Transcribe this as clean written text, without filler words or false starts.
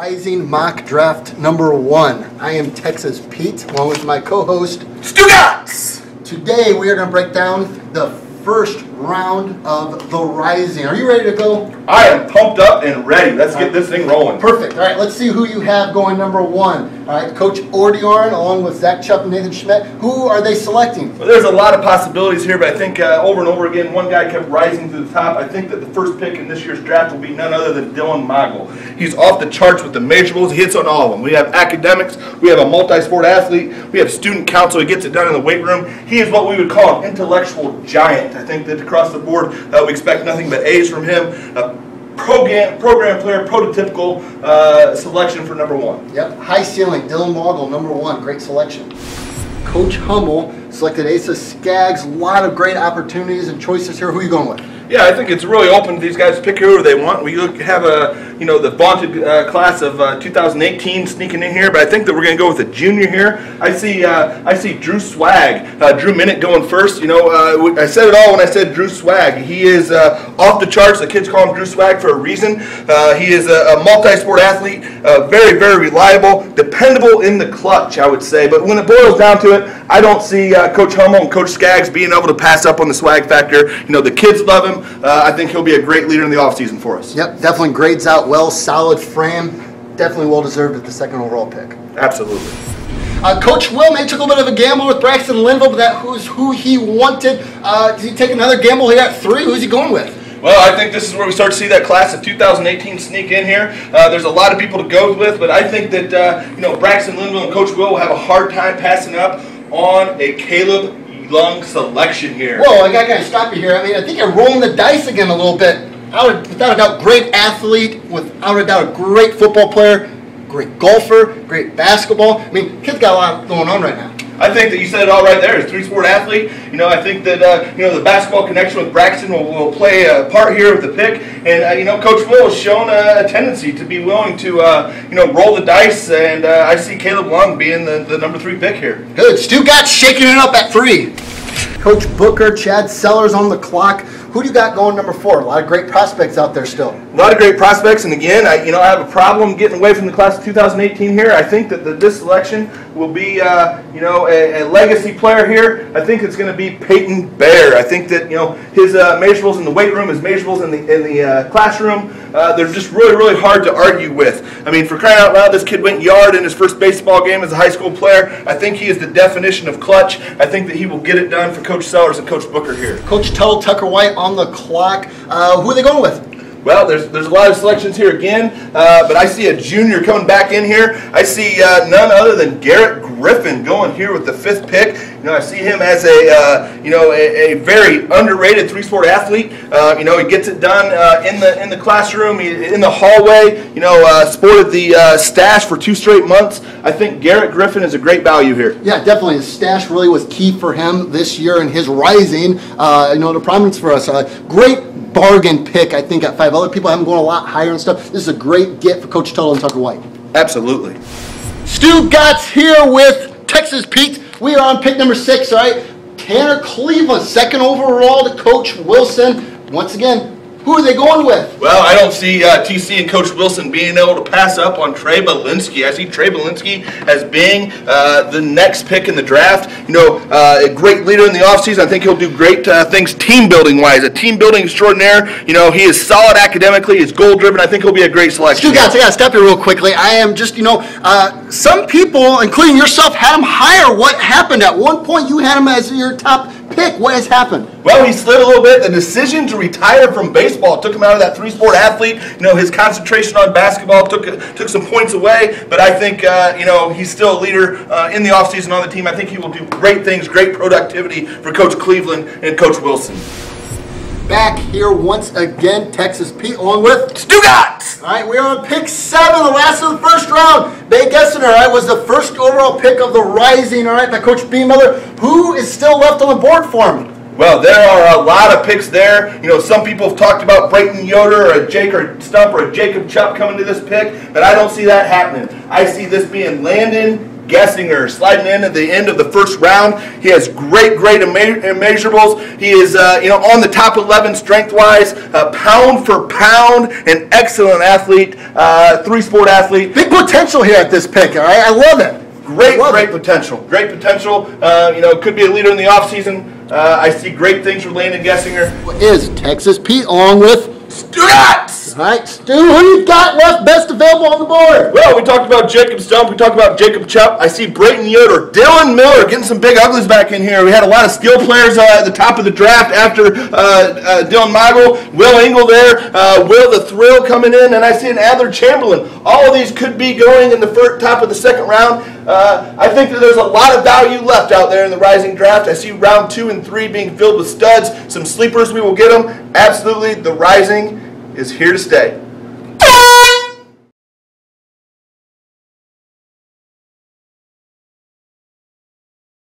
Rising mock draft number 1. I am Texas Pete, along with my co-host Stugotz. Today we are going to break down the first round of the Rising. Are you ready to go? I am pumped up and ready. Let's get this thing rolling. Perfect. All right, let's see who you have going number 1. All right, Coach Ordiorn along with Zach Chupp and Nathan Schmidt. Who are they selecting? Well, there's a lot of possibilities here, but I think over and over again, one guy kept rising to the top. I think that the first pick in this year's draft will be none other than Dylan Mogul. He's off the charts with the measurables. He hits on all of them. We have academics. We have a multi-sport athlete. We have student council. He gets it done in the weight room. He is what we would call an intellectual giant. I think that across the board, we expect nothing but A's from him. Program player, prototypical selection for number 1. Yep, high ceiling, Dylan Mogul, number 1, great selection. Coach Hummel selected Asa Skaggs, a lot of great opportunities and choices here. Who are you going with? Yeah, I think it's really open to these guys to pick whoever they want. We have the vaunted class of 2018 sneaking in here, but I think that we're going to go with a junior here. I see Drew Swag, Drew Minnick going first. I said it all when I said Drew Swag. He is off the charts. The kids call him Drew Swag for a reason. He is a multi-sport athlete, very, very reliable, dependable in the clutch, I would say. But when it boils down to it, I don't see Coach Hummel and Coach Skaggs being able to pass up on the swag factor. The kids love him. I think he'll be a great leader in the offseason for us. Yep, definitely grades out well, solid frame, definitely well deserved at the 2nd overall pick. Absolutely. Coach Will may took a little bit of a gamble with Braxton Linville, but that who's who he wanted. Does he take another gamble here at 3? Who's he going with? Well, I think this is where we start to see that class of 2018 sneak in here. There's a lot of people to go with, but I think that Braxton Linville and Coach Will have a hard time passing up on a Caleb Young selection here. Whoa, I got to stop you here. I think you're rolling the dice again a little bit. Without a doubt, great athlete, without a doubt, a great football player, great golfer, great basketball. Kid's got a lot going on right now. I think that you said it all right there. He's a 3-sport athlete. I think that the basketball connection with Braxton will play a part here with the pick. And Coach Will has shown a tendency to be willing to roll the dice. And I see Caleb Young being the number 3 pick here. Good. Stu got shaking it up at 3. Coach Booker, Chad Sellers on the clock. Who do you got going number 4? A lot of great prospects out there still. A lot of great prospects, and again, I have a problem getting away from the class of 2018 here. I think that this selection will be, a legacy player here. I think it's going to be Peyton Bear. I think that his measurables in the weight room, his measurables in the classroom, they're just really, really hard to argue with. For crying out loud, this kid went yard in his first baseball game as a high school player. I think he is the definition of clutch. I think that he will get it done for Coach Sellers and Coach Booker here. Coach Tuttle, Tucker White on the clock. Who are they going with? Well, there's a lot of selections here again, but I see a junior coming back in here. I see none other than Garrett Griffin going here with the 5th pick. I see him as a very underrated 3-sport athlete. He gets it done in the classroom, in the hallway. Sported the stash for 2 straight months. I think Garrett Griffin is a great value here. Yeah, definitely. His stash really was key for him this year and his rising, to prominence for us. Great bargain pick, I think, at 5. Other people have him going a lot higher and stuff. This is a great get for Coach Tuttle and Tucker White. Absolutely. Stu Gotts here with Texas Pete. We are on pick number 6, all right? Tanner Cleveland, 2nd overall to Coach Wilson. Once again, who are they going with? Well, I don't see TC and Coach Wilson being able to pass up on Trey Belinsky. I see Trey Belinsky as being the next pick in the draft. A great leader in the offseason. I think he'll do great things team-building-wise. A team-building extraordinaire. He is solid academically. He's goal-driven. I think he'll be a great selection. Stu Gotts, I got to stop you real quickly. I am just, some people, including yourself, had him higher. What happened? At one point, you had him as your top pick. What has happened? Well, he slid a little bit. The decision to retire from baseball took him out of that 3-sport athlete. His concentration on basketball took some points away. But I think, he's still a leader in the offseason on the team. I think he will do great things, great productivity for Coach Cleveland and Coach Wilson. Back here once again, Texas Pete, along with Stugotz. All right, we're on pick 7, the last of the first round. Bay Gessner, all right, was the 1st overall pick of the Rising, all right, by Coach B. Miller. Who is still left on the board for him? Well, there are a lot of picks there. Some people have talked about Brayton Yoder or a Jake or Stump or a Jacob Chupp coming to this pick, but I don't see that happening. I see this being Landon Gessinger sliding in at the end of the first round. He has great immeasurables. He is on the top 11 strength-wise, pound for pound, an excellent athlete, three-sport athlete. Big potential here at this pick. All right, I love it. Great potential. Great potential. Could be a leader in the offseason. I see great things for Landon Gessinger. Is Texas Pete along with Stutz! All right, Stu, who you got left best available on the board? Well, we talked about Jacob Stump. We talked about Jacob Chupp. I see Brayton Yoder, Dylan Miller getting some big uglies back in here. We had a lot of skill players at the top of the draft after Dylan Mogul. Will Engel there. Will the Thrill coming in. And I see an Adler Chamberlain. All of these could be going in the top of the second round. I think that there's a lot of value left out there in the rising draft. I see round 2 and 3 being filled with studs. Some sleepers, we will get them. Absolutely, the rising is here to stay.